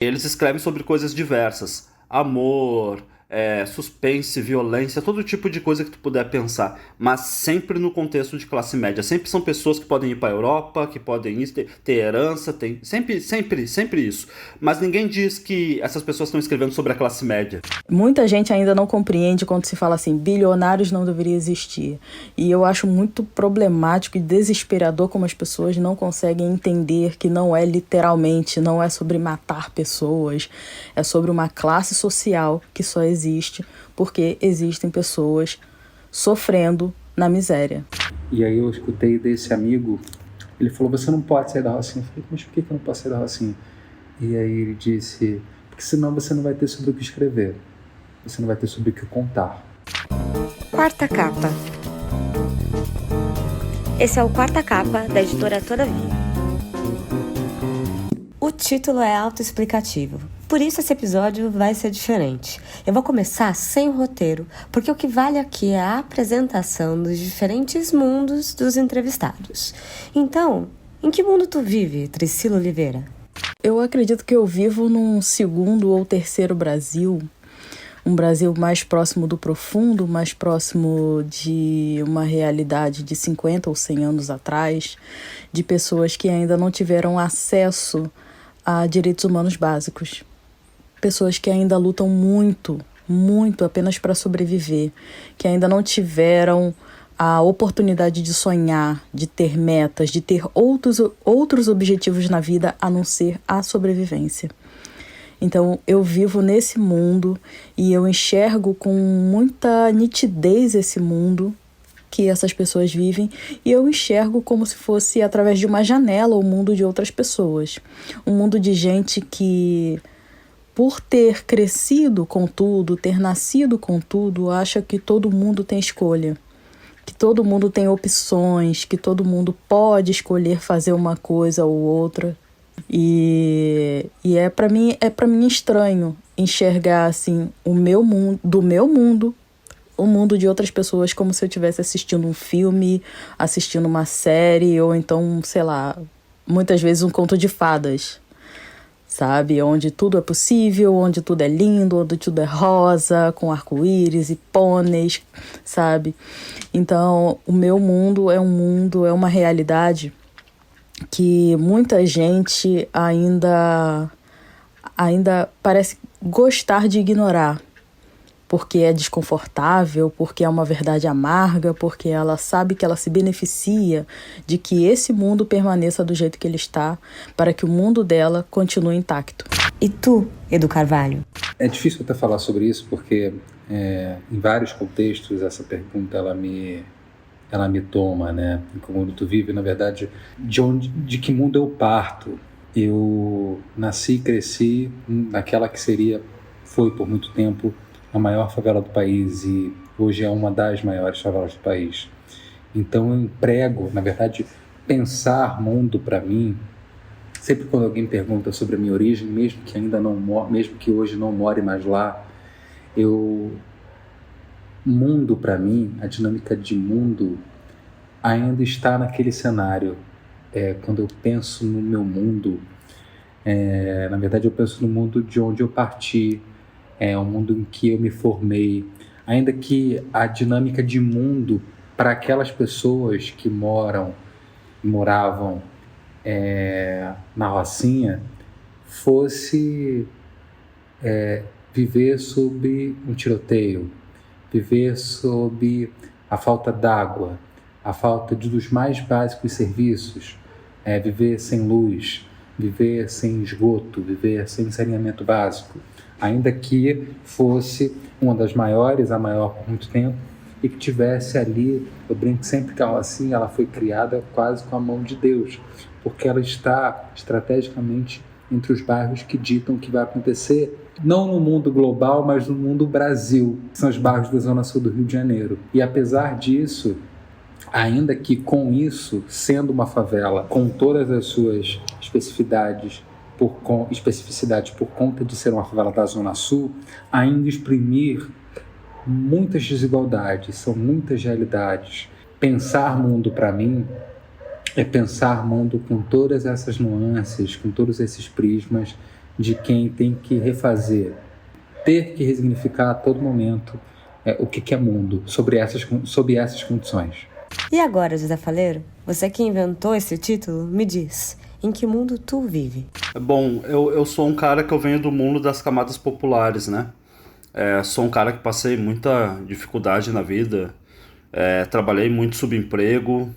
Eles escrevem sobre coisas diversas: amor, suspense, violência, todo tipo de coisa que tu puder pensar, mas sempre no contexto de classe média. Sempre são pessoas que podem ir para a Europa, que podem ir ter herança, tem sempre isso. Mas ninguém diz que essas pessoas estão escrevendo sobre a classe média. Muita gente ainda não compreende quando se fala assim, bilionários não deveriam existir. E eu acho muito problemático e desesperador como as pessoas não conseguem entender que não é literalmente, não é sobre matar pessoas, é sobre uma classe social que só existe porque existem pessoas sofrendo na miséria. E aí eu escutei desse amigo, ele falou, você não pode sair da Rocinha. Eu falei, mas por que eu não posso sair da Rocinha? E aí ele disse, porque senão você não vai ter sobre o que escrever, você não vai ter sobre o que contar. Quarta capa. Esse é o Quarta Capa da editora Todavia. O título é autoexplicativo, por isso esse episódio vai ser diferente. Eu vou começar sem o roteiro, porque o que vale aqui é a apresentação dos diferentes mundos dos entrevistados. Então, em que mundo tu vive, Tricila Oliveira? Eu acredito que eu vivo num segundo ou terceiro Brasil, um Brasil mais próximo do profundo, mais próximo de uma realidade de 50 ou 100 anos atrás, de pessoas que ainda não tiveram acesso a direitos humanos básicos. Pessoas que ainda lutam muito, muito apenas para sobreviver, que ainda não tiveram a oportunidade de sonhar, de ter metas, de ter outros objetivos na vida a não ser a sobrevivência. Então, eu vivo nesse mundo e eu enxergo com muita nitidez esse mundo que essas pessoas vivem e eu enxergo como se fosse através de uma janela o mundo de outras pessoas. Um mundo de gente que, por ter crescido com tudo, ter nascido com tudo, acha que todo mundo tem escolha, que todo mundo tem opções, que todo mundo pode escolher fazer uma coisa ou outra. E é para mim estranho enxergar assim o meu mundo, do meu mundo, o mundo de outras pessoas como se eu estivesse assistindo um filme, assistindo uma série ou então, sei lá, muitas vezes um conto de fadas, sabe? Onde tudo é possível, onde tudo é lindo, onde tudo é rosa, com arco-íris e pôneis, sabe? Então, o meu mundo, é uma realidade que muita gente ainda parece gostar de ignorar, porque é desconfortável, porque é uma verdade amarga, porque ela sabe que ela se beneficia de que esse mundo permaneça do jeito que ele está, para que o mundo dela continue intacto. E tu, Edu Carvalho? É difícil até falar sobre isso, porque em vários contextos essa pergunta ela me toma, né? Em que mundo tu vive, na verdade, de que mundo eu parto? Eu nasci e cresci naquela que foi por muito tempo a maior favela do país e hoje é uma das maiores favelas do país. Então eu emprego, na verdade, pensar mundo para mim, sempre quando alguém pergunta sobre a minha origem, mesmo que ainda não mesmo que hoje não more mais lá, mundo para mim, a dinâmica de mundo ainda está naquele cenário. Quando eu penso no meu mundo, na verdade eu penso no mundo de onde eu parti, o mundo em que eu me formei, ainda que a dinâmica de mundo para aquelas pessoas que moravam na Rocinha fosse viver sob um tiroteio, viver sob a falta d'água, a falta dos mais básicos serviços, viver sem luz, viver sem esgoto, viver sem saneamento básico, ainda que fosse uma das maiores, a maior por muito tempo, e que tivesse ali, eu brinco sempre que assim, ela foi criada quase com a mão de Deus, porque ela está estrategicamente entre os bairros que ditam o que vai acontecer, não no mundo global, mas no mundo Brasil, que são os bairros da Zona Sul do Rio de Janeiro. E apesar disso, ainda que com isso, sendo uma favela, com todas as suas especificidades por conta de ser uma favela da Zona Sul, ainda exprimir muitas desigualdades, são muitas realidades. Pensar mundo para mim é pensar mundo com todas essas nuances, com todos esses prismas de quem tem que refazer, ter que resignificar a todo momento o que é mundo, sob essas condições. E agora, José Faleiro, você que inventou esse título, me diz, em que mundo tu vive? Bom, eu sou um cara que eu venho do mundo das camadas populares, né? Sou um cara que passei muita dificuldade na vida, trabalhei muito subemprego,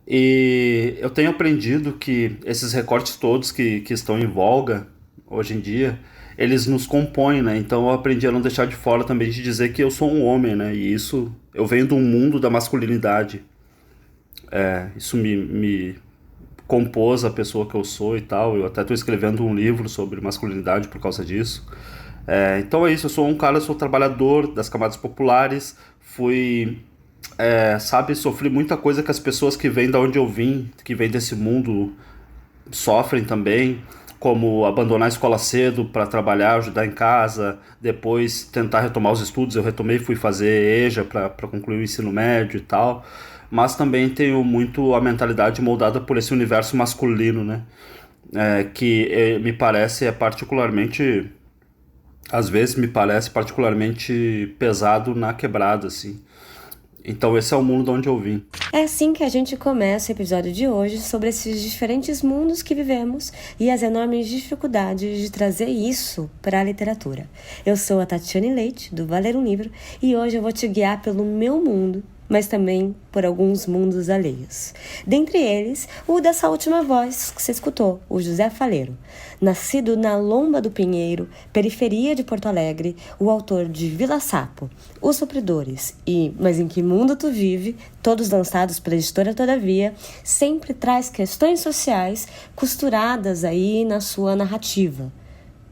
e eu tenho aprendido que esses recortes todos que estão em voga hoje em dia, eles nos compõem, né? Então eu aprendi a não deixar de fora também de dizer que eu sou um homem, né? E isso, eu venho de um mundo da masculinidade. Isso me compôs a pessoa que eu sou e tal. Eu até estou escrevendo um livro sobre masculinidade por causa disso. Então é isso, eu sou um cara, eu sou trabalhador das camadas populares, sofri muita coisa que as pessoas que vêm da onde eu vim, que vêm desse mundo, sofrem também, como abandonar a escola cedo para trabalhar, ajudar em casa, depois tentar retomar os estudos. Eu retomei, fui fazer EJA para concluir o ensino médio e tal, mas também tenho muito a mentalidade moldada por esse universo masculino, né? Que me parece particularmente, às vezes me parece particularmente pesado na quebrada, assim. Então esse é o mundo de onde eu vim. É assim que a gente começa o episódio de hoje sobre esses diferentes mundos que vivemos e as enormes dificuldades de trazer isso para a literatura. Eu sou a Tatiane Leite, do Valer um Livro, e hoje eu vou te guiar pelo meu mundo, mas também por alguns mundos alheios. Dentre eles, o dessa última voz que você escutou, o José Faleiro. Nascido na Lomba do Pinheiro, periferia de Porto Alegre, o autor de Vila Sapo, Os Supridores e Mas em que Mundo Tu Vive, todos lançados pela editora Todavia, sempre traz questões sociais costuradas aí na sua narrativa.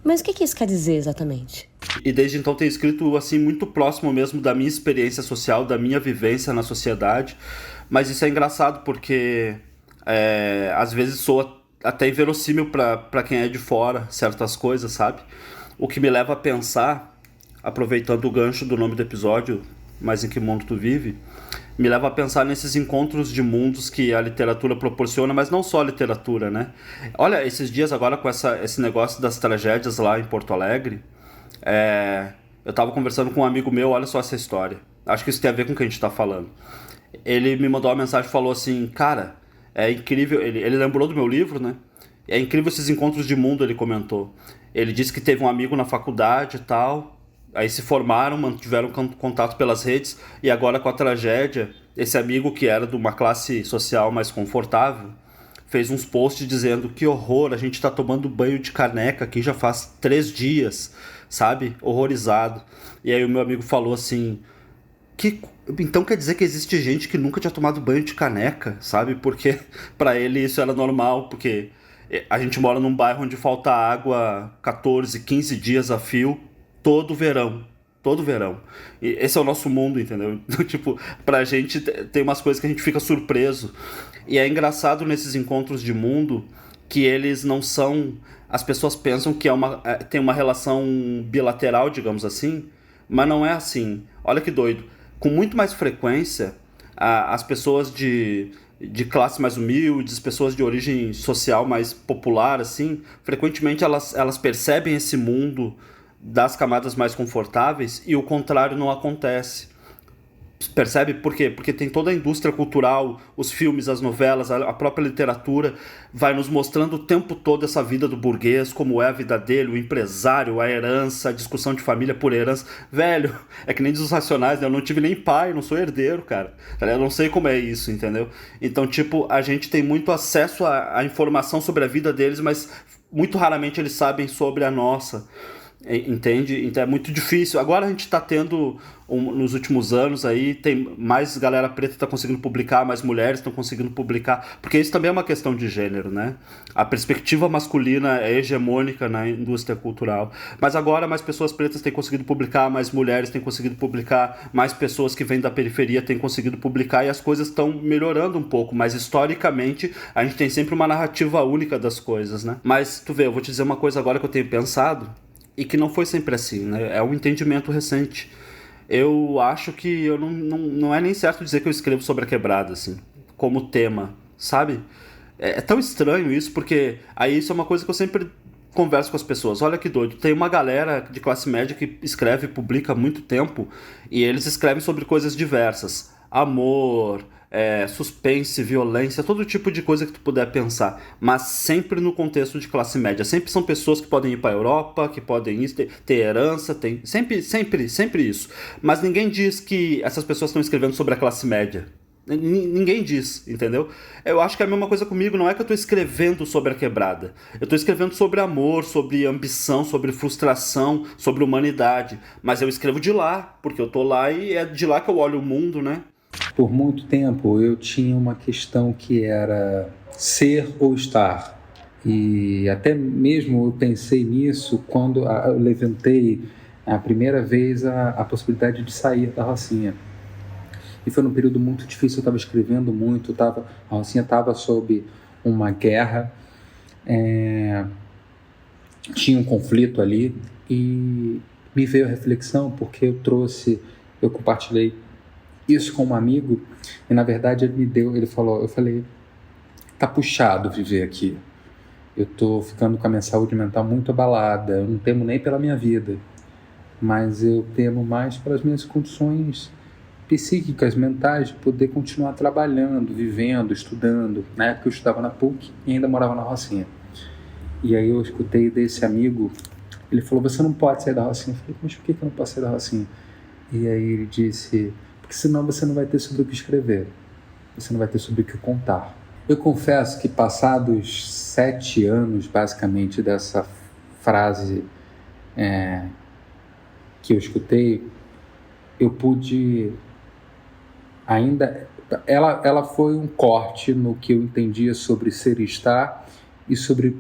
Mas o que isso quer dizer exatamente? E desde então tenho escrito assim muito próximo mesmo da minha experiência social, da minha vivência na sociedade. Mas isso é engraçado porque às vezes soa até inverossímil para quem é de fora certas coisas, sabe? O que me leva a pensar, aproveitando o gancho do nome do episódio, Mas em que Mundo Tu Vive, me leva a pensar nesses encontros de mundos que a literatura proporciona, mas não só a literatura, né? Olha, esses dias agora com esse negócio das tragédias lá em Porto Alegre, eu tava conversando com um amigo meu, olha só essa história. Acho que isso tem a ver com o que a gente tá falando. Ele me mandou uma mensagem e falou assim, cara, é incrível, ele lembrou do meu livro, né? É incrível esses encontros de mundo, ele comentou. Ele disse que teve um amigo na faculdade e tal, aí se formaram, mantiveram contato pelas redes, e agora com a tragédia, esse amigo que era de uma classe social mais confortável, fez uns posts dizendo que horror, a gente tá tomando banho de caneca aqui já faz 3 dias, sabe? Horrorizado. E aí o meu amigo falou assim, então quer dizer que existe gente que nunca tinha tomado banho de caneca, sabe? Porque pra ele isso era normal, porque a gente mora num bairro onde falta água 14, 15 dias a fio, todo verão. Todo verão. E esse é o nosso mundo, entendeu? Tipo, pra gente tem umas coisas que a gente fica surpreso. E é engraçado nesses encontros de mundo que eles não são... As pessoas pensam que tem uma relação bilateral, digamos assim, mas não é assim. Olha que doido. Com muito mais frequência, as pessoas de classe mais humildes, pessoas de origem social mais popular, assim, frequentemente elas percebem esse mundo das camadas mais confortáveis e o contrário não acontece. Percebe por quê? Porque tem toda a indústria cultural, os filmes, as novelas, a própria literatura vai nos mostrando o tempo todo essa vida do burguês, como é a vida dele, o empresário, a herança, a discussão de família por herança. Velho, é que nem diz os Racionais, né? Eu não tive nem pai, não sou herdeiro, cara. Eu não sei como é isso, entendeu? Então, tipo, a gente tem muito acesso à informação sobre a vida deles, mas muito raramente eles sabem sobre a nossa. Entende? Então é muito difícil. Agora a gente está tendo, nos últimos anos aí, tem mais galera preta está conseguindo publicar, mais mulheres estão conseguindo publicar, porque isso também é uma questão de gênero, né? A perspectiva masculina é hegemônica na indústria cultural. Mas agora mais pessoas pretas têm conseguido publicar, mais mulheres têm conseguido publicar, mais pessoas que vêm da periferia têm conseguido publicar, e as coisas estão melhorando um pouco, mas historicamente a gente tem sempre uma narrativa única das coisas, né? Mas tu vê, eu vou te dizer uma coisa agora que eu tenho pensado, e que não foi sempre assim, né? É um entendimento recente. Eu acho que não é nem certo dizer que eu escrevo sobre a quebrada, assim, como tema, sabe? É tão estranho isso, porque aí isso é uma coisa que eu sempre converso com as pessoas. Olha que doido, tem uma galera de classe média que escreve e publica há muito tempo, e eles escrevem sobre coisas diversas. Amor, suspense, violência, todo tipo de coisa que tu puder pensar, mas sempre no contexto de classe média. Sempre são pessoas que podem ir para a Europa, que podem ir, ter herança, tem sempre isso. Mas ninguém diz que essas pessoas estão escrevendo sobre a classe média. Ninguém diz, entendeu? Eu acho que é a mesma coisa comigo. Não é que eu tô escrevendo sobre a quebrada. Eu tô escrevendo sobre amor, sobre ambição, sobre frustração, sobre humanidade. Mas eu escrevo de lá, porque eu tô lá e é de lá que eu olho o mundo, né? Por muito tempo eu tinha uma questão que era ser ou estar. E até mesmo eu pensei nisso quando eu levantei a primeira vez a possibilidade de sair da Rocinha. E foi num período muito difícil, eu estava escrevendo muito, a Rocinha estava sob uma guerra, tinha um conflito ali, e me veio a reflexão, porque eu compartilhei isso com um amigo, e na verdade eu falei, tá puxado viver aqui, eu tô ficando com a minha saúde mental muito abalada, eu não temo nem pela minha vida, mas eu temo mais pelas minhas condições psíquicas, mentais, de poder continuar trabalhando, vivendo, estudando. Na época eu estudava na PUC e ainda morava na Rocinha. E aí eu escutei desse amigo, ele falou, você não pode sair da Rocinha. Eu falei, mas por que eu não posso sair da Rocinha? E aí ele disse, porque senão você não vai ter sobre o que escrever, você não vai ter sobre o que contar. Eu confesso que passados 7 anos, basicamente, dessa frase que eu escutei, eu pude ainda... Ela foi um corte no que eu entendia sobre ser e estar e sobre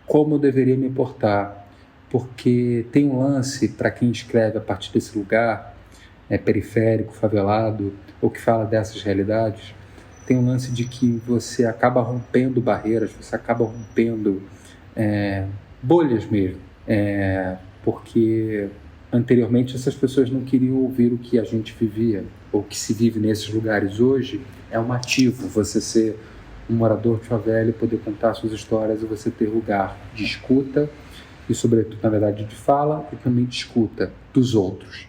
como eu deveria me portar. Porque tem um lance, para quem escreve a partir desse lugar, periférico, favelado, ou que fala dessas realidades, tem um lance de que você acaba rompendo barreiras, você acaba rompendo bolhas mesmo. Porque anteriormente essas pessoas não queriam ouvir o que a gente vivia, ou que se vive nesses lugares hoje. É um ativo você ser um morador de favela e poder contar suas histórias, e você ter lugar de escuta e, sobretudo, na verdade, de fala e também de escuta dos outros.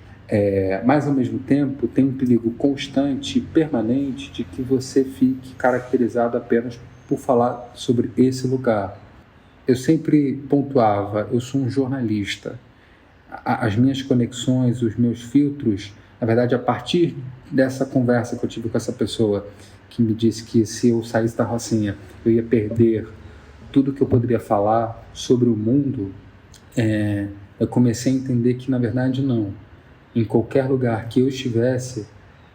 Mas, ao mesmo tempo, tem um perigo constante e permanente de que você fique caracterizado apenas por falar sobre esse lugar. Eu sempre pontuava, eu sou um jornalista. As minhas conexões, os meus filtros, na verdade, a partir dessa conversa que eu tive com essa pessoa, que me disse que se eu saísse da Rocinha, eu ia perder tudo que eu poderia falar sobre o mundo, eu comecei a entender que, na verdade, não. Em qualquer lugar que eu estivesse,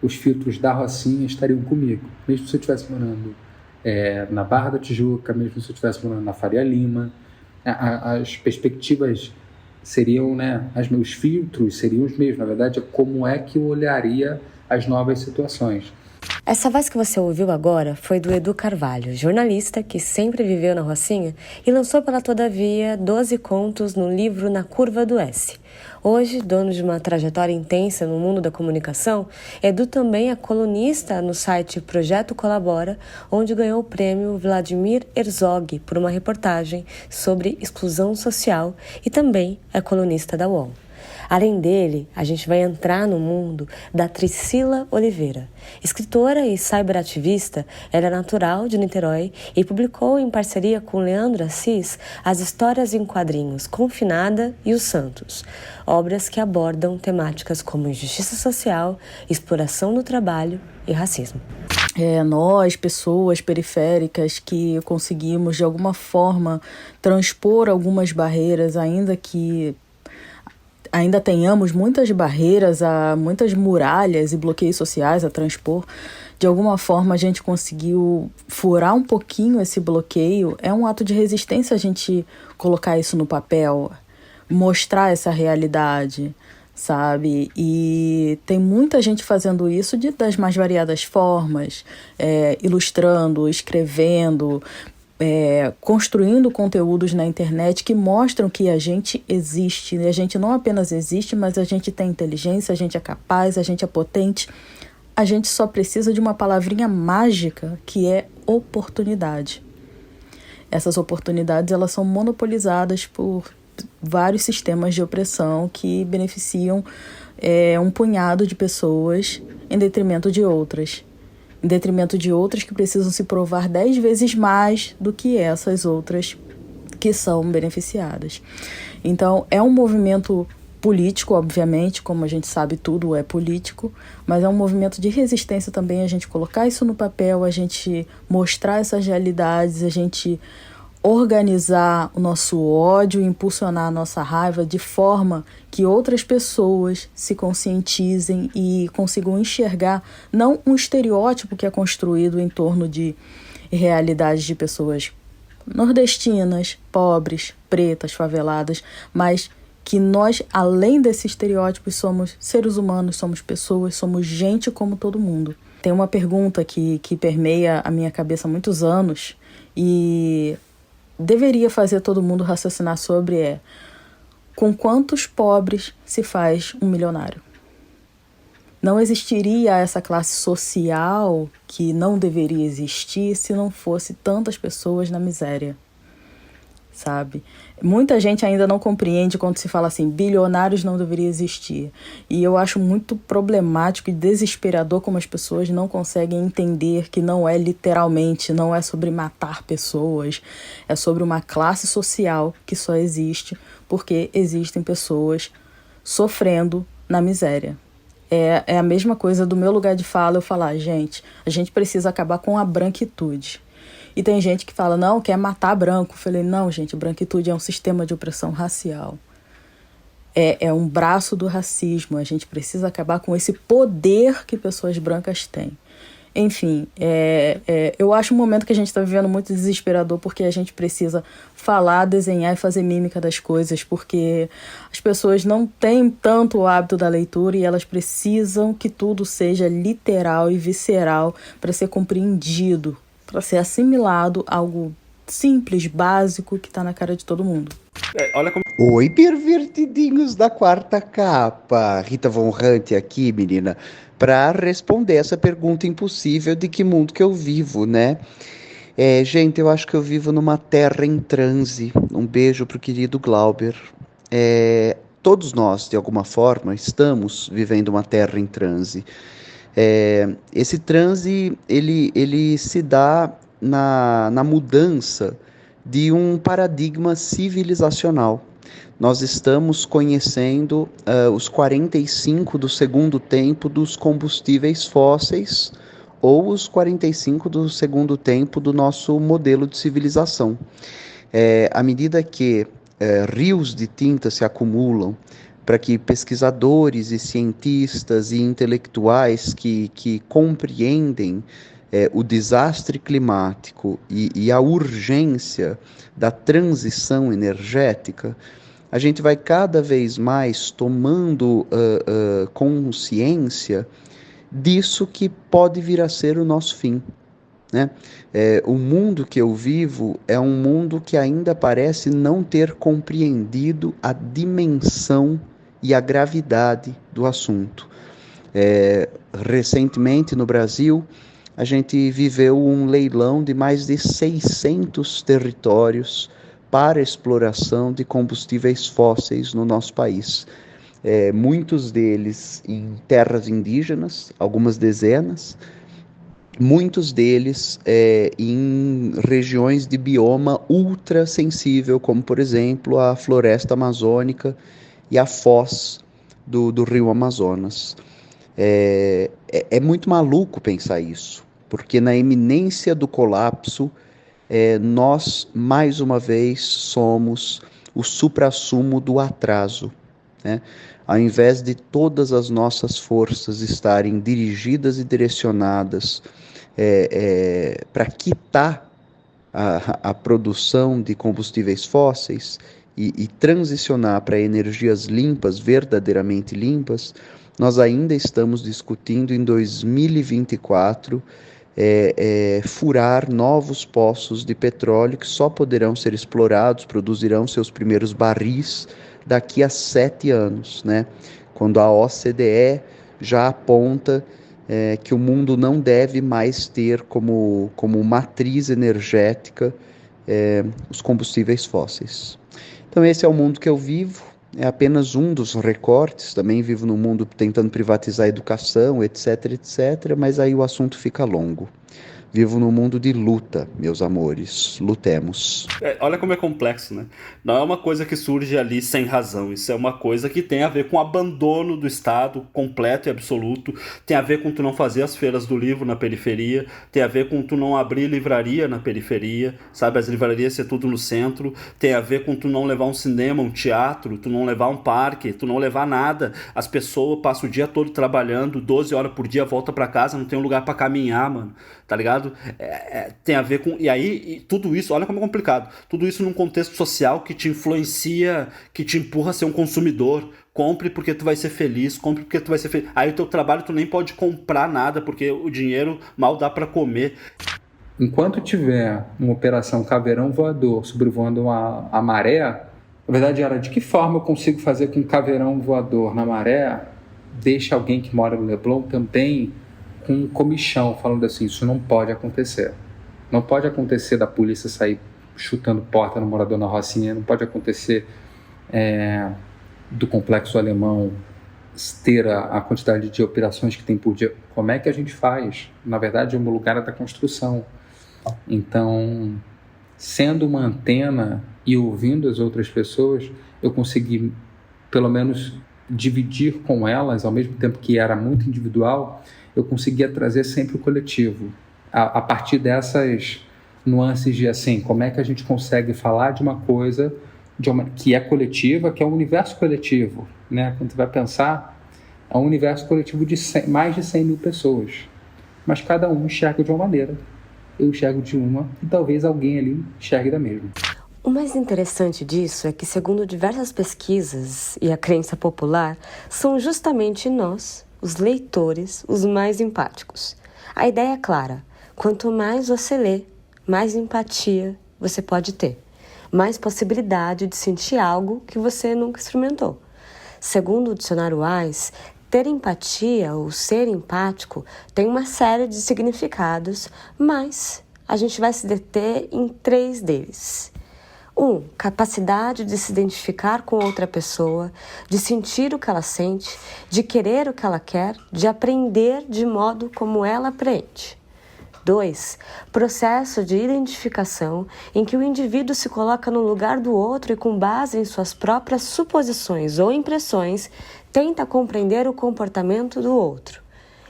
os filtros da Rocinha estariam comigo. Mesmo se eu estivesse morando na Barra da Tijuca, mesmo se eu estivesse morando na Faria Lima, as perspectivas seriam, os meus filtros seriam os mesmos. Na verdade, é como é que eu olharia as novas situações. Essa voz que você ouviu agora foi do Edu Carvalho, jornalista que sempre viveu na Rocinha e lançou pela Todavia 12 contos no livro Na Curva do S. Hoje, dono de uma trajetória intensa no mundo da comunicação, Edu também é colunista no site Projeto Colabora, onde ganhou o prêmio Vladimir Herzog por uma reportagem sobre exclusão social, e também é colunista da UOL. Além dele, a gente vai entrar no mundo da Tricila Oliveira. Escritora e cyberativista, ela é natural de Niterói e publicou em parceria com Leandro Assis as histórias em quadrinhos Confinada e Os Santos, obras que abordam temáticas como injustiça social, exploração do trabalho e racismo. Nós, pessoas periféricas, que conseguimos de alguma forma transpor algumas barreiras, ainda tenhamos muitas barreiras, muitas muralhas e bloqueios sociais a transpor, de alguma forma a gente conseguiu furar um pouquinho esse bloqueio. É um ato de resistência a gente colocar isso no papel, mostrar essa realidade, sabe? E tem muita gente fazendo isso das mais variadas formas, ilustrando, escrevendo, construindo conteúdos na internet que mostram que a gente existe. E a gente não apenas existe, mas a gente tem inteligência, a gente é capaz, a gente é potente. A gente só precisa de uma palavrinha mágica, que é oportunidade. essas oportunidades elas são monopolizadas por vários sistemas de opressão que beneficiam um punhado de pessoas em detrimento de outras. Em detrimento de outras que precisam se provar 10 vezes mais do que essas outras que são beneficiadas. Então, é um movimento político, obviamente, como a gente sabe, tudo é político, mas é um movimento de resistência também, a gente colocar isso no papel, a gente mostrar essas realidades, a gente organizar o nosso ódio, impulsionar a nossa raiva de forma que outras pessoas se conscientizem e consigam enxergar não um estereótipo que é construído em torno de realidades de pessoas nordestinas, pobres, pretas, faveladas, mas que nós, além desses estereótipos, somos seres humanos, somos pessoas, somos gente como todo mundo. Tem uma pergunta que permeia a minha cabeça há muitos anos e deveria fazer todo mundo raciocinar sobre com quantos pobres se faz um milionário? Não existiria essa classe social que não deveria existir se não fosse tantas pessoas na miséria, sabe? Muita gente ainda não compreende quando se fala assim, bilionários não deveriam existir. E eu acho muito problemático e desesperador como as pessoas não conseguem entender que não é literalmente, não é sobre matar pessoas, é sobre uma classe social que só existe porque existem pessoas sofrendo na miséria. É a mesma coisa do meu lugar de fala, eu falar, gente, a gente precisa acabar com a branquitude. E tem gente que fala, não, quer matar branco. Eu falei, não, gente, branquitude é um sistema de opressão racial. É um braço do racismo. A gente precisa acabar com esse poder que pessoas brancas têm. Enfim, eu acho um momento que a gente está vivendo muito desesperador porque a gente precisa falar, desenhar e fazer mímica das coisas, porque as pessoas não têm tanto o hábito da leitura e elas precisam que tudo seja literal e visceral para ser compreendido, para ser assimilado, algo simples, básico, que está na cara de todo mundo. Olha como... Oi, pervertidinhos da quarta capa. Rita Von Hunt aqui, menina, para responder essa pergunta impossível de que mundo que eu vivo, né? Gente, eu acho que eu vivo numa terra em transe. Um beijo pro querido Glauber. Todos nós, de alguma forma, estamos vivendo uma terra em transe. Esse transe, ele se dá na mudança de um paradigma civilizacional. Nós estamos conhecendo os 45 do segundo tempo dos combustíveis fósseis ou os 45 do segundo tempo do nosso modelo de civilização. À medida que rios de tinta se acumulam para que pesquisadores e cientistas e intelectuais que compreendem o desastre climático e a urgência da transição energética, a gente vai cada vez mais tomando consciência disso que pode vir a ser o nosso fim, né? O mundo que eu vivo é um mundo que ainda parece não ter compreendido a dimensão e a gravidade do assunto. Recentemente no Brasil, a gente viveu um leilão de mais de 600 territórios para exploração de combustíveis fósseis no nosso país. Muitos deles em terras indígenas, algumas dezenas, muitos deles em regiões de bioma ultra sensível, como por exemplo a floresta amazônica e a foz do rio Amazonas. É muito maluco pensar isso, porque na iminência do colapso, nós, mais uma vez, somos o suprassumo do atraso, né? Ao invés de todas as nossas forças estarem dirigidas e direcionadas para quitar a produção de combustíveis fósseis e transicionar para energias limpas, verdadeiramente limpas, nós ainda estamos discutindo em 2024 furar novos poços de petróleo que só poderão ser explorados, produzirão seus primeiros barris daqui a 7 anos, né? Quando a OCDE já aponta que o mundo não deve mais ter como matriz energética os combustíveis fósseis. Então esse é o mundo que eu vivo, é apenas um dos recortes, também vivo num mundo tentando privatizar a educação, etc, etc, mas aí o assunto fica longo. Vivo num mundo de luta, meus amores, lutemos. Olha como é complexo, né? Não é uma coisa que surge ali sem razão, isso é uma coisa que tem a ver com o abandono do Estado completo e absoluto, tem a ver com tu não fazer as feiras do livro na periferia, tem a ver com tu não abrir livraria na periferia, sabe? As livrarias ser tudo no centro, tem a ver com tu não levar um cinema, um teatro, tu não levar um parque, tu não levar nada. As pessoas passam o dia todo trabalhando, 12 horas por dia, volta pra casa, não tem um lugar pra caminhar, mano, tá ligado? Tem a ver com... E aí, tudo isso, olha como é complicado. Tudo isso num contexto social que te influencia, que te empurra a ser um consumidor. Compre porque tu vai ser feliz, compre porque tu vai ser feliz. Aí o teu trabalho tu nem pode comprar nada, porque o dinheiro mal dá pra comer. Enquanto tiver uma operação caveirão voador sobrevoando a maré, a verdade era, de que forma eu consigo fazer com que um caveirão voador na maré deixe alguém que mora no Leblon também com um comichão, falando assim, isso não pode acontecer. Não pode acontecer da polícia sair chutando porta no morador na Rocinha, não pode acontecer do complexo alemão ter a quantidade de operações que tem por dia. Como é que a gente faz? Na verdade, o lugar é da construção. Então, sendo uma antena e ouvindo as outras pessoas, eu consegui, pelo menos, dividir com elas, ao mesmo tempo que era muito individual, eu conseguia trazer sempre o coletivo. A partir dessas nuances de, assim, como é que a gente consegue falar de uma coisa que é coletiva, que é um universo coletivo, né? Quando você vai pensar, é um universo coletivo de mais de 100 mil pessoas. Mas cada um enxerga de uma maneira. Eu enxergo de uma e talvez alguém ali enxergue da mesma. O mais interessante disso é que, segundo diversas pesquisas e a crença popular, são justamente nós, os leitores, os mais empáticos. A ideia é clara: quanto mais você lê, mais empatia você pode ter, mais possibilidade de sentir algo que você nunca experimentou. Segundo o dicionário Wise, ter empatia ou ser empático tem uma série de significados, mas a gente vai se deter em 3 deles. 1. Capacidade de se identificar com outra pessoa, de sentir o que ela sente, de querer o que ela quer, de aprender de modo como ela aprende. 2. Processo de identificação, em que o indivíduo se coloca no lugar do outro e, com base em suas próprias suposições ou impressões, tenta compreender o comportamento do outro.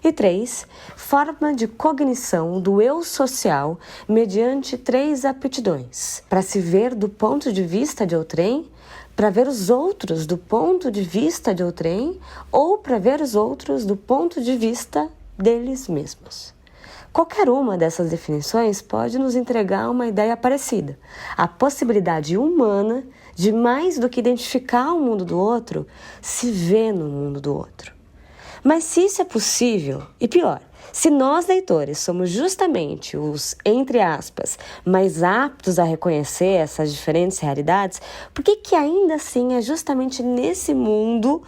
E 3. Forma de cognição do eu social mediante 3 aptidões: para se ver do ponto de vista de outrem, para ver os outros do ponto de vista de outrem ou para ver os outros do ponto de vista deles mesmos. Qualquer uma dessas definições pode nos entregar uma ideia parecida: a possibilidade humana de, mais do que identificar o mundo do outro, se ver no mundo do outro. Mas se isso é possível, e pior, se nós leitores somos justamente os, entre aspas, mais aptos a reconhecer essas diferentes realidades, por que ainda assim é justamente nesse mundo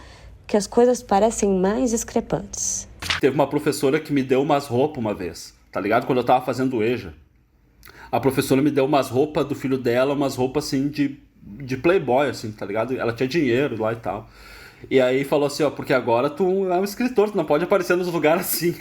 que as coisas parecem mais discrepantes? Teve uma professora que me deu umas roupas uma vez, tá ligado? Quando eu tava fazendo EJA. A professora me deu umas roupas do filho dela, umas roupas assim de playboy, assim, tá ligado? Ela tinha dinheiro lá e tal. E aí falou assim, ó, porque agora tu é um escritor, tu não pode aparecer nos lugares assim.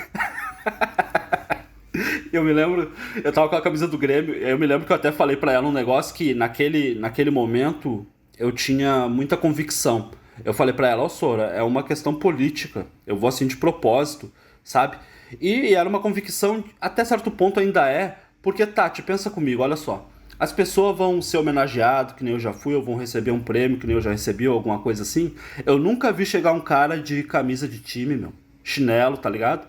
Eu me lembro, eu tava com a camisa do Grêmio, eu me lembro que eu até falei pra ela um negócio que naquele momento eu tinha muita convicção. Eu falei pra ela, ó, Sora, é uma questão política, eu vou assim de propósito, sabe? E era uma convicção, até certo ponto ainda é, porque Tati, pensa comigo, olha só. As pessoas vão ser homenageadas, que nem eu já fui, ou vão receber um prêmio, que nem eu já recebi, ou alguma coisa assim. Eu nunca vi chegar um cara de camisa de time, meu, chinelo, tá ligado?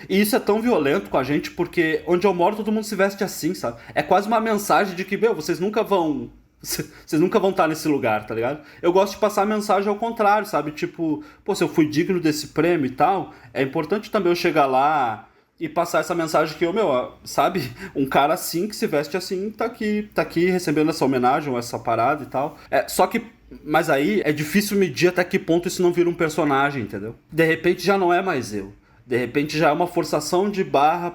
E isso é tão violento com a gente, porque onde eu moro todo mundo se veste assim, sabe? É quase uma mensagem de que, meu, vocês nunca vão estar nesse lugar, tá ligado? Eu gosto de passar a mensagem ao contrário, sabe? Tipo, pô, se eu fui digno desse prêmio e tal, é importante também eu chegar lá e passar essa mensagem que, meu, sabe? Um cara assim, que se veste assim, tá aqui recebendo essa homenagem ou essa parada e tal. Mas aí é difícil medir até que ponto isso não vira um personagem, entendeu? De repente já não é mais eu. De repente já é uma forçação de barra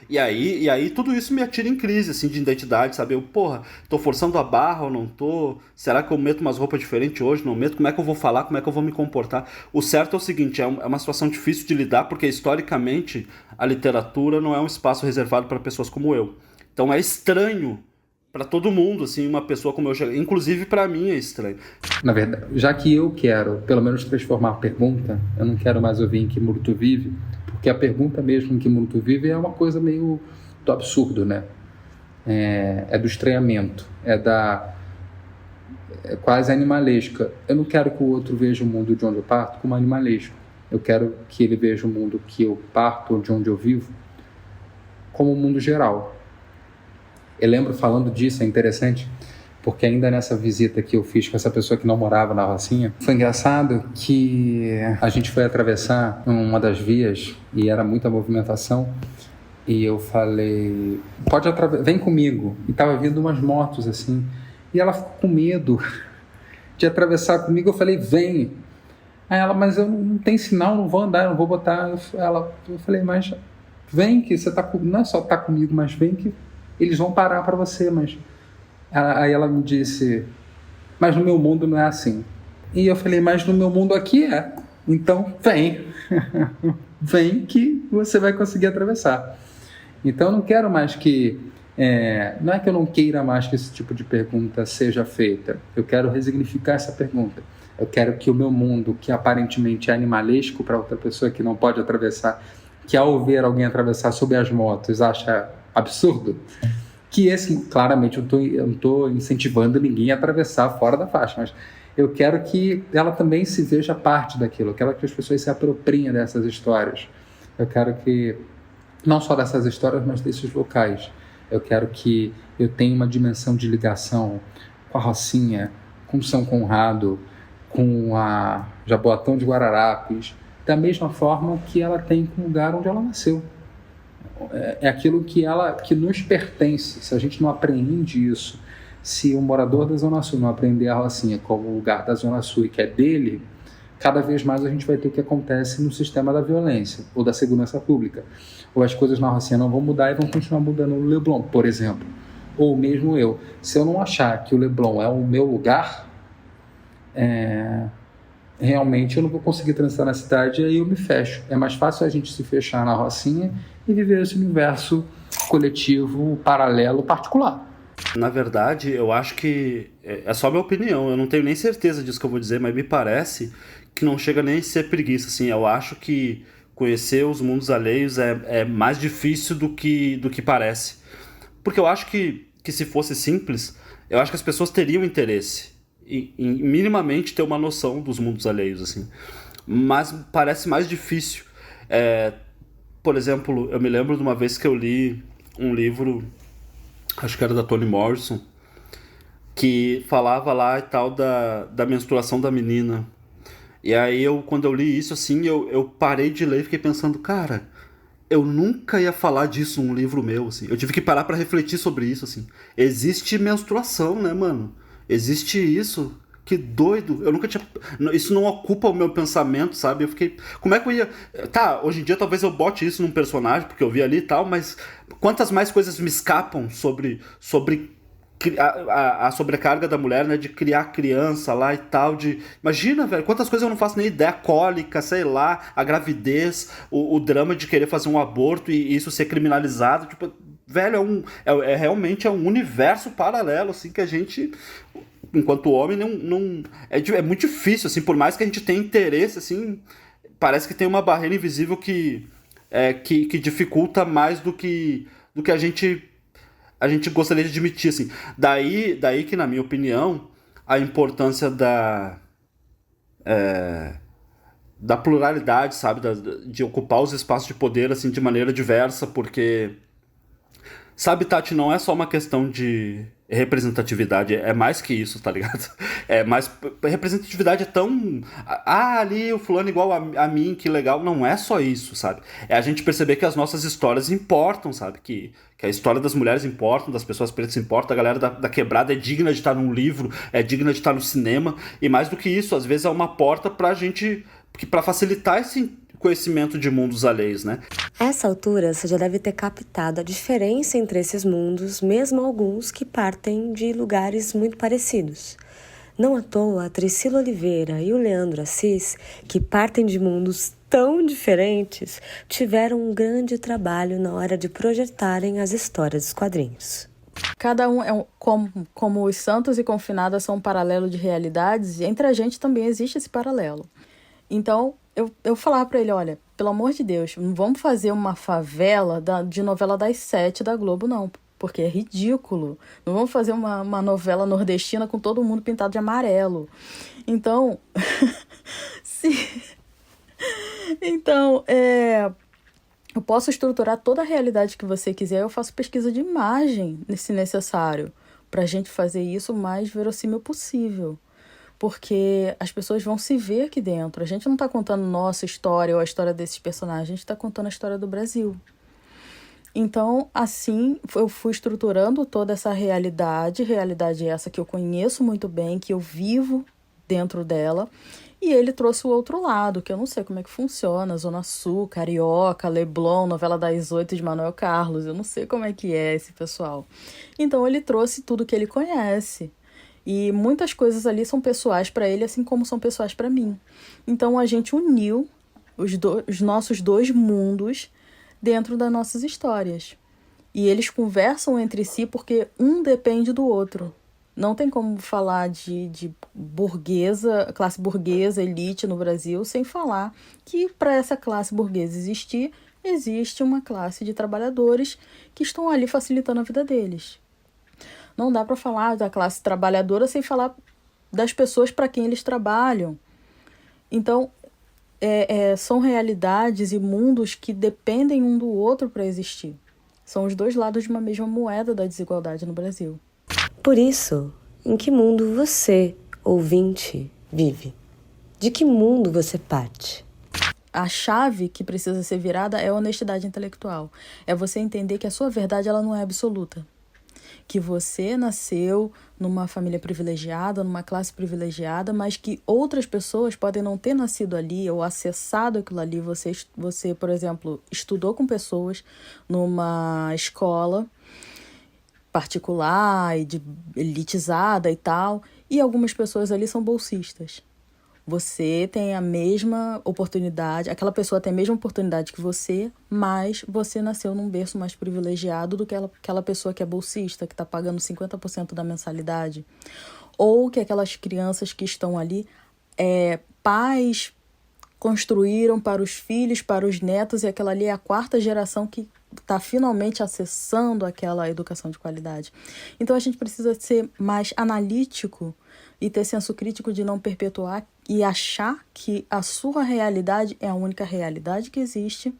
E aí tudo isso me atira em crise, assim, de identidade, sabe? Eu, porra, tô forçando a barra ou não tô? Será que eu meto umas roupas diferentes hoje? Não meto? Como é que eu vou falar? Como é que eu vou me comportar? O certo é o seguinte, é uma situação difícil de lidar, porque historicamente a literatura não é um espaço reservado para pessoas como eu. Então é estranho para todo mundo, assim, uma pessoa como eu chegar. Inclusive para mim é estranho. Na verdade, já que eu quero, pelo menos, transformar a pergunta, eu não quero mais ouvir em que mundo tu vive, porque a pergunta mesmo em que mundo tu vive é uma coisa meio do absurdo, né? É do estranhamento, é quase animalesca. Eu não quero que o outro veja o mundo de onde eu parto como animalesco. Eu quero que ele veja o mundo que eu parto, de onde eu vivo, como um mundo geral. Eu lembro, falando disso, é interessante, porque ainda nessa visita que eu fiz com essa pessoa que não morava na Rocinha, foi engraçado que a gente foi atravessar uma das vias e era muita movimentação, e eu falei, vem comigo. E tava vindo umas motos assim, e ela ficou com medo de atravessar comigo. Eu falei, vem. Aí ela, mas eu não tenho sinal, não vou andar, não vou botar. Eu falei, mas vem que você não é só tá comigo, mas vem que eles vão parar para você. Mas aí ela me disse, mas no meu mundo não é assim. E eu falei, mas no meu mundo aqui é. Então vem. Vem que você vai conseguir atravessar. Então eu não quero mais que... não é que eu não queira mais que esse tipo de pergunta seja feita. Eu quero resignificar essa pergunta. Eu quero que o meu mundo, que aparentemente é animalesco para outra pessoa que não pode atravessar, que ao ver alguém atravessar sob as motos acha absurdo, que esse, claramente, eu não estou incentivando ninguém a atravessar fora da faixa, mas eu quero que ela também se veja parte daquilo. Eu quero que as pessoas se apropriem dessas histórias. Eu quero que, não só dessas histórias, mas desses locais. Eu quero que eu tenha uma dimensão de ligação com a Rocinha, com São Conrado, com a Jaboatão de Guararapes, da mesma forma que ela tem com o lugar onde ela nasceu. É aquilo que nos pertence. Se a gente não apreende isso, se o morador da Zona Sul não aprender a Rocinha como lugar da Zona Sul e que é dele, cada vez mais a gente vai ter o que acontece no sistema da violência ou da segurança pública. Ou as coisas na Rocinha não vão mudar e vão continuar mudando no Leblon, por exemplo. Ou mesmo eu. Se eu não achar que o Leblon é o meu lugar, realmente eu não vou conseguir transitar na cidade e aí eu me fecho. É mais fácil a gente se fechar na Rocinha e viver esse universo coletivo, paralelo, particular. Na verdade, eu acho que é só minha opinião, eu não tenho nem certeza disso que eu vou dizer, mas me parece que não chega nem a ser preguiça, assim. Eu acho que conhecer os mundos alheios é mais difícil do que parece. Porque eu acho que se fosse simples, eu acho que as pessoas teriam interesse em minimamente ter uma noção dos mundos alheios, assim. Mas parece mais difícil. Por exemplo, eu me lembro de uma vez que eu li um livro, acho que era da Toni Morrison, que falava lá e tal da menstruação da menina. E aí quando eu li isso, assim, eu parei de ler e fiquei pensando, cara, eu nunca ia falar disso num livro meu, assim. Eu tive que parar pra refletir sobre isso, assim. Existe menstruação, né, mano? Existe isso. Que doido. Eu nunca tinha... Isso não ocupa o meu pensamento, sabe? Eu fiquei... Como é que eu ia... Tá, hoje em dia talvez eu bote isso num personagem, porque eu vi ali e tal, mas quantas mais coisas me escapam sobre a sobrecarga da mulher, né? De criar criança lá e tal, Imagina, velho, quantas coisas eu não faço nem ideia. A cólica, sei lá, a gravidez, o drama de querer fazer um aborto e isso ser criminalizado, tipo... Velho, realmente um universo paralelo, assim, que a gente... Enquanto homem, não é muito difícil, assim, por mais que a gente tenha interesse, assim, parece que tem uma barreira invisível que dificulta mais do que a gente gostaria de admitir, assim. Daí que, na minha opinião, a importância da pluralidade, sabe, de ocupar os espaços de poder, assim, de maneira diversa, porque... Sabe, Tati, não é só uma questão de representatividade, é mais que isso, tá ligado? Representatividade é tão... ali o fulano igual a mim, que legal. Não é só isso, sabe? É a gente perceber que as nossas histórias importam, sabe? Que a história das mulheres importa, das pessoas pretas importa, a galera da quebrada é digna de estar num livro, é digna de estar no cinema, e mais do que isso, às vezes é uma porta pra gente... Pra facilitar esse conhecimento de mundos alheios, né? A essa altura, você já deve ter captado a diferença entre esses mundos, mesmo alguns que partem de lugares muito parecidos. Não à toa, a Tricila Oliveira e o Leandro Assis, que partem de mundos tão diferentes, tiveram um grande trabalho na hora de projetarem as histórias dos quadrinhos. Cada um é como os santos e confinadas são um paralelo de realidades, entre a gente também existe esse paralelo. Então, eu falava pra ele, olha, pelo amor de Deus, não vamos fazer uma favela de novela das 7 da Globo, não, porque é ridículo. Não vamos fazer uma novela nordestina com todo mundo pintado de amarelo. Então, eu posso estruturar toda a realidade que você quiser, eu faço pesquisa de imagem, se necessário, pra gente fazer isso o mais verossímil possível. Porque as pessoas vão se ver aqui dentro. A gente não está contando nossa história ou a história desses personagens, a gente está contando a história do Brasil. Então, assim, eu fui estruturando toda essa realidade essa que eu conheço muito bem, que eu vivo dentro dela, e ele trouxe o outro lado, que eu não sei como é que funciona, Zona Sul, Carioca, Leblon, novela das 8 de Manuel Carlos, eu não sei como é que é esse pessoal. Então, ele trouxe tudo que ele conhece. E muitas coisas ali são pessoais para ele, assim como são pessoais para mim. Então, a gente uniu os nossos dois mundos dentro das nossas histórias. E eles conversam entre si porque um depende do outro. Não tem como falar de burguesa, classe burguesa, elite no Brasil, sem falar que para essa classe burguesa existir, existe uma classe de trabalhadores que estão ali facilitando a vida deles. Não dá para falar da classe trabalhadora sem falar das pessoas para quem eles trabalham. Então, são realidades e mundos que dependem um do outro para existir. São os dois lados de uma mesma moeda da desigualdade no Brasil. Por isso, em que mundo você, ouvinte, vive? De que mundo você parte? A chave que precisa ser virada é a honestidade intelectual. É você entender que a sua verdade ela não é absoluta. Que você nasceu numa família privilegiada, numa classe privilegiada, mas que outras pessoas podem não ter nascido ali ou acessado aquilo ali. Você, por exemplo, estudou com pessoas numa escola particular e elitizada e tal, e algumas pessoas ali são bolsistas. Você tem a mesma oportunidade, aquela pessoa tem a mesma oportunidade que você, mas você nasceu num berço mais privilegiado do que aquela pessoa que é bolsista, que está pagando 50% da mensalidade. Ou que aquelas crianças que estão ali, pais construíram para os filhos, para os netos, e aquela ali é a 4ª geração que está finalmente acessando aquela educação de qualidade. Então a gente precisa ser mais analítico e ter senso crítico de não perpetuar e achar que a sua realidade é a única realidade que existe,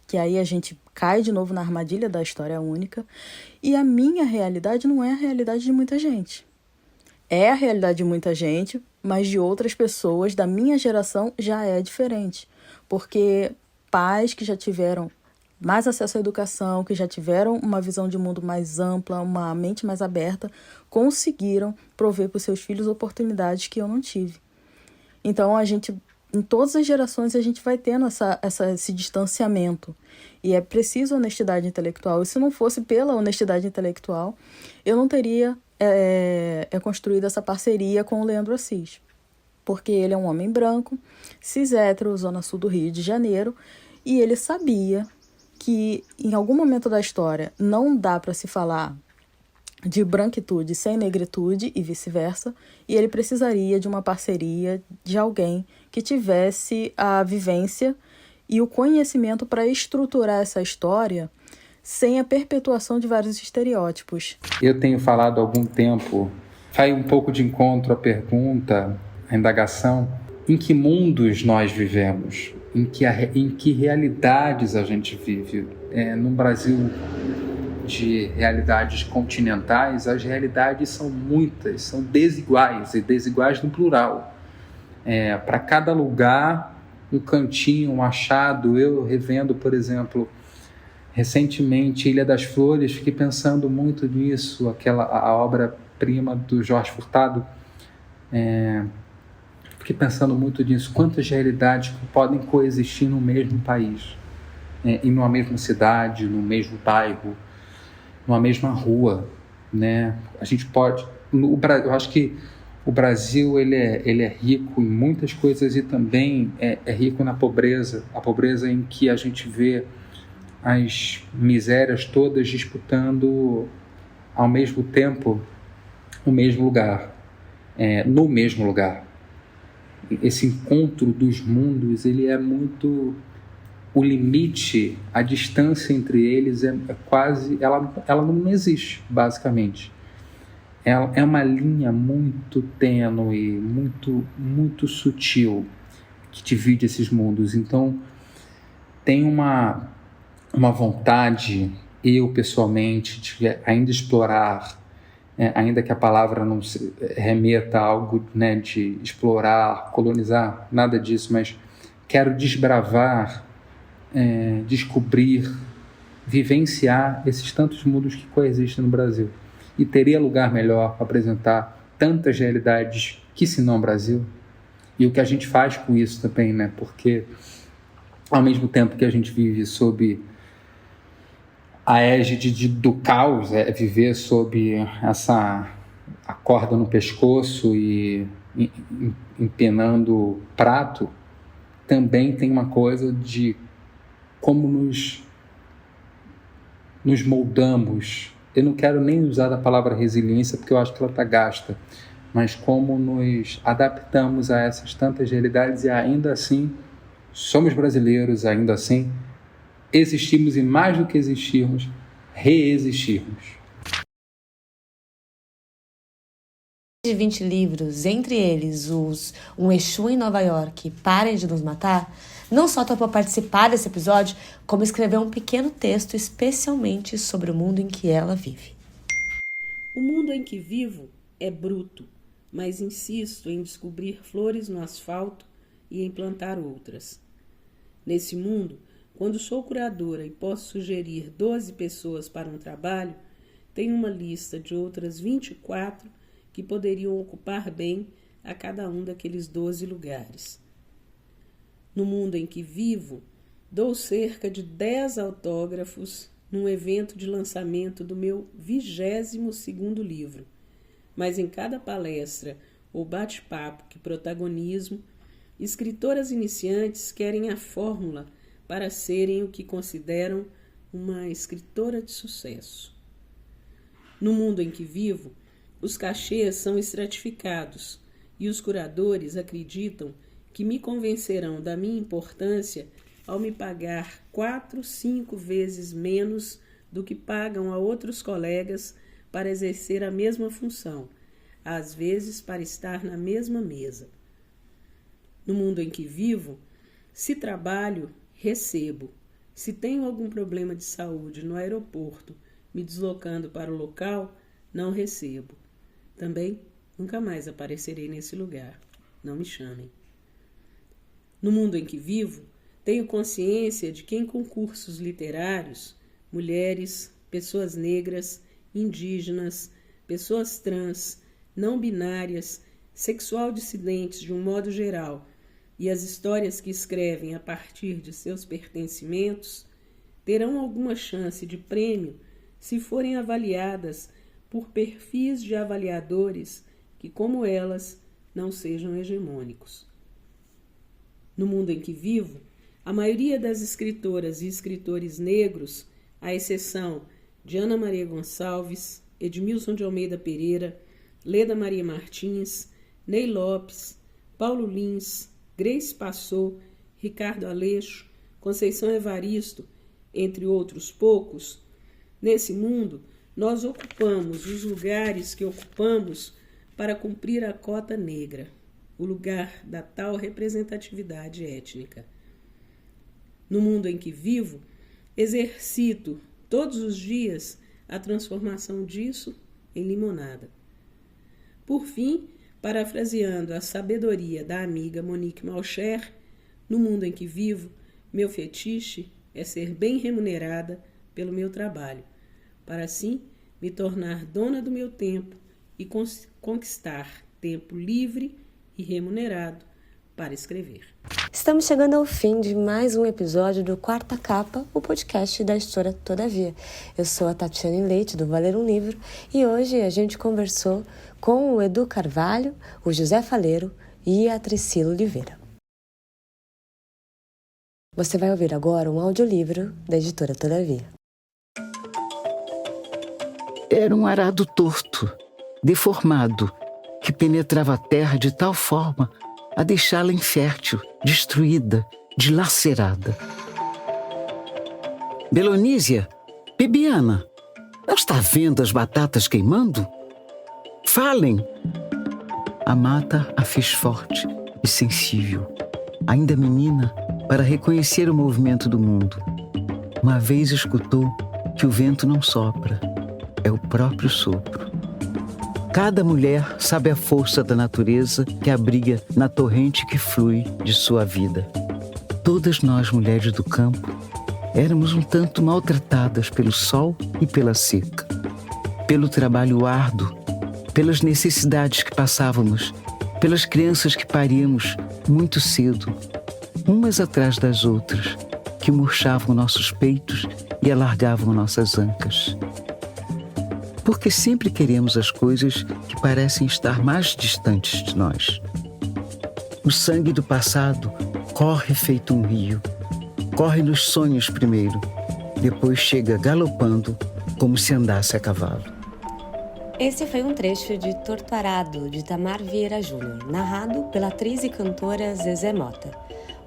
que aí a gente cai de novo na armadilha da história única, e a minha realidade não é a realidade de muita gente. É a realidade de muita gente, mas de outras pessoas da minha geração já é diferente, porque pais que já tiveram mais acesso à educação, que já tiveram uma visão de mundo mais ampla, uma mente mais aberta, conseguiram prover para os seus filhos oportunidades que eu não tive. Então, em todas as gerações, a gente vai tendo esse distanciamento. E é preciso honestidade intelectual. E se não fosse pela honestidade intelectual, eu não teria construído essa parceria com o Leandro Assis. Porque ele é um homem branco, cis hétero, zona sul do Rio de Janeiro, e ele sabia que em algum momento da história não dá para se falar de branquitude sem negritude e vice-versa, e ele precisaria de uma parceria de alguém que tivesse a vivência e o conhecimento para estruturar essa história sem a perpetuação de vários estereótipos. Eu tenho falado há algum tempo, vai um pouco de encontro à pergunta, à indagação, em que mundos nós vivemos? Em que realidades a gente vive? No Brasil de realidades continentais, as realidades são muitas, são desiguais, e desiguais no plural. Para cada lugar, um cantinho, um achado. Eu revendo, por exemplo, recentemente Ilha das Flores, fiquei pensando muito nisso, a obra-prima do Jorge Furtado. fiquei pensando muito nisso, quantas realidades podem coexistir no mesmo país, em uma mesma cidade, no mesmo bairro, numa mesma rua, né? A gente pode... eu acho que o Brasil ele é rico em muitas coisas e também é rico na pobreza, a pobreza em que a gente vê as misérias todas disputando ao mesmo tempo o mesmo lugar, no mesmo lugar. Esse encontro dos mundos, ele é muito... O limite, a distância entre eles é quase... Ela não existe, basicamente. É uma linha muito tênue, muito sutil, que divide esses mundos. Então, tem uma vontade, eu pessoalmente, de ainda explorar, ainda que a palavra não se remeta a algo, né, de explorar, colonizar, nada disso, mas quero desbravar, descobrir, vivenciar esses tantos mundos que coexistem no Brasil. E teria lugar melhor para apresentar tantas realidades que se não Brasil. E o que a gente faz com isso também, né? Porque ao mesmo tempo que a gente vive sob a égide do caos, viver sob a corda no pescoço e empenando prato, também tem uma coisa de como nos moldamos. Eu não quero nem usar a palavra resiliência, porque eu acho que ela está gasta, mas como nos adaptamos a essas tantas realidades e ainda assim somos brasileiros, ainda assim existimos e mais do que existirmos, reexistirmos. De 20 livros, entre eles Um Exu em Nova York, Parem de Nos Matar, não só topou participar desse episódio, como escreveu um pequeno texto especialmente sobre o mundo em que ela vive. O mundo em que vivo é bruto, mas insisto em descobrir flores no asfalto e em plantar outras. Nesse mundo, quando sou curadora e posso sugerir 12 pessoas para um trabalho, tenho uma lista de outras 24 que poderiam ocupar bem a cada um daqueles 12 lugares. No mundo em que vivo, dou cerca de 10 autógrafos num evento de lançamento do meu 22º livro, mas em cada palestra ou bate-papo que protagonizo, escritoras iniciantes querem a fórmula para serem o que consideram uma escritora de sucesso. No mundo em que vivo, os cachês são estratificados e os curadores acreditam que me convencerão da minha importância ao me pagar 4, 5 vezes menos do que pagam a outros colegas para exercer a mesma função, às vezes para estar na mesma mesa. No mundo em que vivo, se trabalho, recebo. Se tenho algum problema de saúde no aeroporto, me deslocando para o local, não recebo. Também nunca mais aparecerei nesse lugar. Não me chamem. No mundo em que vivo, tenho consciência de que em concursos literários, mulheres, pessoas negras, indígenas, pessoas trans, não binárias, sexual dissidentes de um modo geral, e as histórias que escrevem a partir de seus pertencimentos, terão alguma chance de prêmio se forem avaliadas por perfis de avaliadores que, como elas, não sejam hegemônicos. No mundo em que vivo, a maioria das escritoras e escritores negros, à exceção de Ana Maria Gonçalves, Edmilson de Almeida Pereira, Leda Maria Martins, Ney Lopes, Paulo Lins, Grace Passou, Ricardo Aleixo, Conceição Evaristo, entre outros poucos, nesse mundo nós ocupamos os lugares que ocupamos para cumprir a cota negra, o lugar da tal representatividade étnica. No mundo em que vivo, exercito todos os dias a transformação disso em limonada. Por fim, parafraseando a sabedoria da amiga Monique Malcher, no mundo em que vivo, meu fetiche é ser bem remunerada pelo meu trabalho, para assim me tornar dona do meu tempo e conquistar tempo livre e remunerado para escrever. Estamos chegando ao fim de mais um episódio do Quarta Capa, o podcast da editora Todavia. Eu sou a Tatiane Leite, do Valer um Livro, e hoje a gente conversou com o Edu Carvalho, o José Faleiro e a Tricila Oliveira. Você vai ouvir agora um audiolivro da editora Todavia. Era um arado torto, deformado, que penetrava a terra de tal forma a deixá-la infértil, destruída, dilacerada. Belonísia, Bibiana, não está vendo as batatas queimando? Falem! A mata a fez forte e sensível, ainda menina, para reconhecer o movimento do mundo. Uma vez escutou que o vento não sopra, é o próprio sopro. Cada mulher sabe a força da natureza que abriga na torrente que flui de sua vida. Todas nós, mulheres do campo, éramos um tanto maltratadas pelo sol e pela seca, pelo trabalho árduo, pelas necessidades que passávamos, pelas crianças que paríamos muito cedo, umas atrás das outras, que murchavam nossos peitos e alargavam nossas ancas. Porque sempre queremos as coisas que parecem estar mais distantes de nós. O sangue do passado corre feito um rio. Corre nos sonhos primeiro, depois chega galopando como se andasse a cavalo. Esse foi um trecho de Torto Arado, de Itamar Vieira Júnior, narrado pela atriz e cantora Zezé Mota.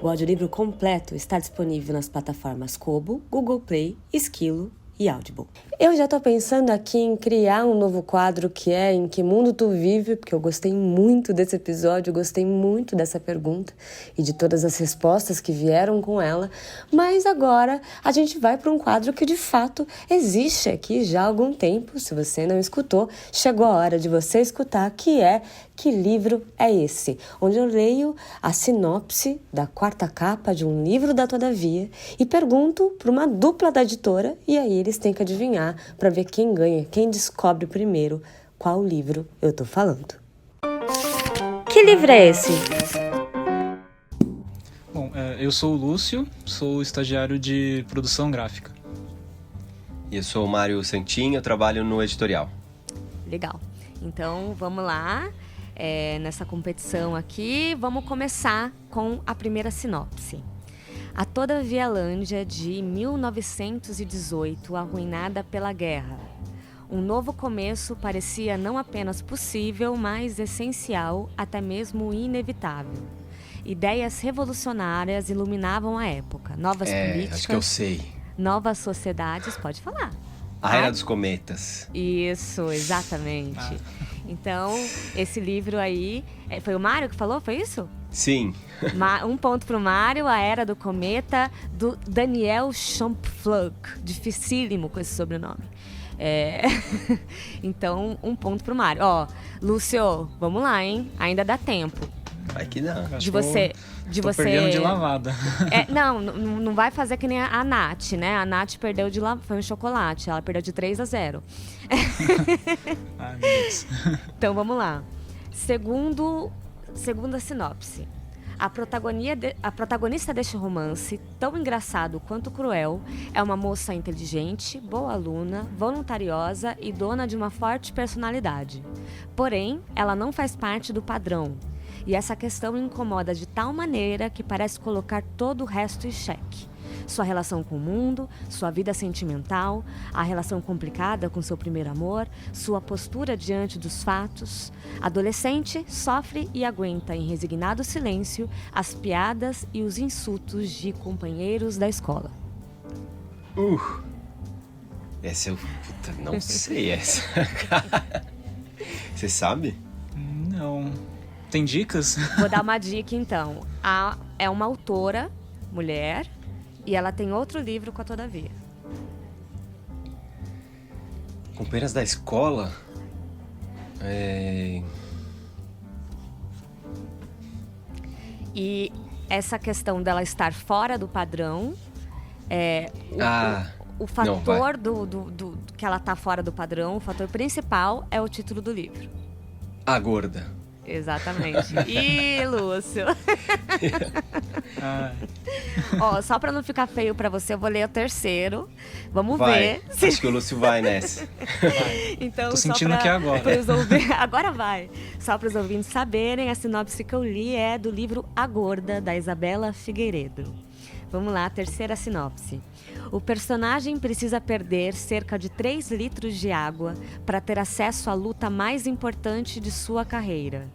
O audiolivro completo está disponível nas plataformas Kobo, Google Play, Esquilo e Audible. Eu já tô pensando aqui em criar um novo quadro que é Em Que Mundo Tu Vive, porque eu gostei muito desse episódio, eu gostei muito dessa pergunta e de todas as respostas que vieram com ela, mas agora a gente vai para um quadro que de fato existe aqui já há algum tempo. Se você não escutou, chegou a hora de você escutar, que é Que Livro é Esse? Onde eu leio a sinopse da quarta capa de um livro da Todavia e pergunto para uma dupla da editora, e aí eles têm que adivinhar para ver quem ganha, quem descobre primeiro qual livro eu tô falando. Que livro é esse? Bom, eu sou o Lúcio, sou estagiário de produção gráfica. E eu sou o Mário Santin, eu trabalho no editorial. Legal. Então, vamos lá. Nessa competição aqui, vamos começar com a primeira sinopse. A Todavialândia de 1918, arruinada pela guerra. Um novo começo parecia não apenas possível, mas essencial, até mesmo inevitável. Ideias revolucionárias iluminavam a época. Novas políticas... Acho que eu sei. Novas sociedades... Pode falar. A Era dos Cometas. Isso, exatamente. Então, esse livro aí... Foi o Mário que falou? Foi isso? Sim. Um ponto pro Mário, A Era do Cometa, do Daniel Champflug. Dificílimo com esse sobrenome. Então, um ponto pro Mário. Ó, Lúcio, vamos lá, hein? Ainda dá tempo. Vai que dá. Tô perdendo de lavada. Não vai fazer que nem a Nath, né? A Nath perdeu de lavada, foi um chocolate. Ela perdeu de 3-0. Ai, meu Deus. Então, vamos lá. Segunda sinopse. A protagonista deste romance, tão engraçado quanto cruel, é uma moça inteligente, boa aluna, voluntariosa e dona de uma forte personalidade. Porém, ela não faz parte do padrão. E essa questão incomoda de tal maneira que parece colocar todo o resto em xeque. Sua relação com o mundo, sua vida sentimental, a relação complicada com seu primeiro amor, sua postura diante dos fatos. Adolescente sofre e aguenta em resignado silêncio as piadas e os insultos de companheiros da escola. Essa eu... Puta, não sei essa. Você sabe? Não. Tem dicas? Vou dar uma dica, então. É uma autora, mulher, e ela tem outro livro com a Todavia. Companheiras da escola? E essa questão dela estar fora do padrão, o fator do que ela tá fora do padrão, o fator principal é o título do livro. A Gorda. Exatamente. Ih, Lúcio. Ó, só pra não ficar feio pra você, eu vou ler o terceiro. Vamos ver. Acho que o Lúcio vai nessa. Então, tô sentindo que é agora. Agora vai. Só para os ouvintes saberem, a sinopse que eu li é do livro A Gorda, da Isabela Figueiredo. Vamos lá, terceira sinopse. O personagem precisa perder cerca de 3 litros de água para ter acesso à luta mais importante de sua carreira.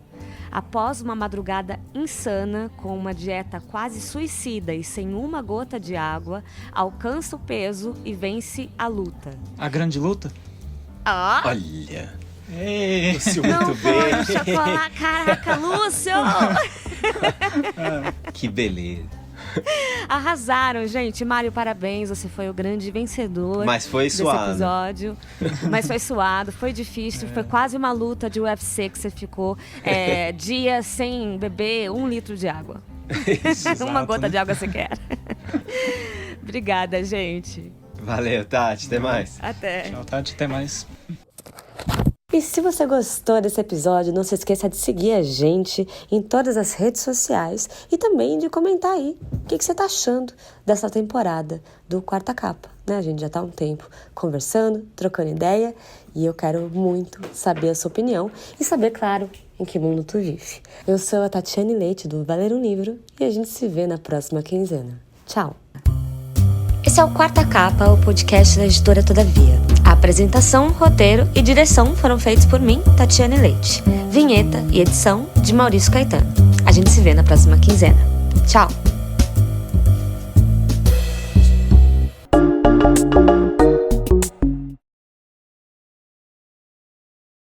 Após uma madrugada insana, com uma dieta quase suicida e sem uma gota de água, alcança o peso e vence a luta. A grande luta? Ó! Olha! Lúcio, muito bem! Chocolate, caraca, Lúcio! Que beleza! Arrasaram, gente. Mário, parabéns. Você foi o grande vencedor. Mas foi suado. Desse episódio. Mas foi suado, foi difícil. Foi quase uma luta de UFC que você ficou dias sem beber 1 litro de água. Exato, uma gota de água sequer. Obrigada, gente. Valeu, Tati. Até mais. Até. Tchau, Tati. Até mais. E se você gostou desse episódio, não se esqueça de seguir a gente em todas as redes sociais e também de comentar aí o que você está achando dessa temporada do Quarta Capa, né? A gente já está há um tempo conversando, trocando ideia e eu quero muito saber a sua opinião e saber, claro, em que mundo tu vive. Eu sou a Tatiane Leite do Valer um Livro e a gente se vê na próxima quinzena. Tchau! Esse é o Quarta Capa, o podcast da editora Todavia. A apresentação, roteiro e direção foram feitos por mim, Tatiane Leite. Vinheta e edição de Maurício Caetano. A gente se vê na próxima quinzena. Tchau!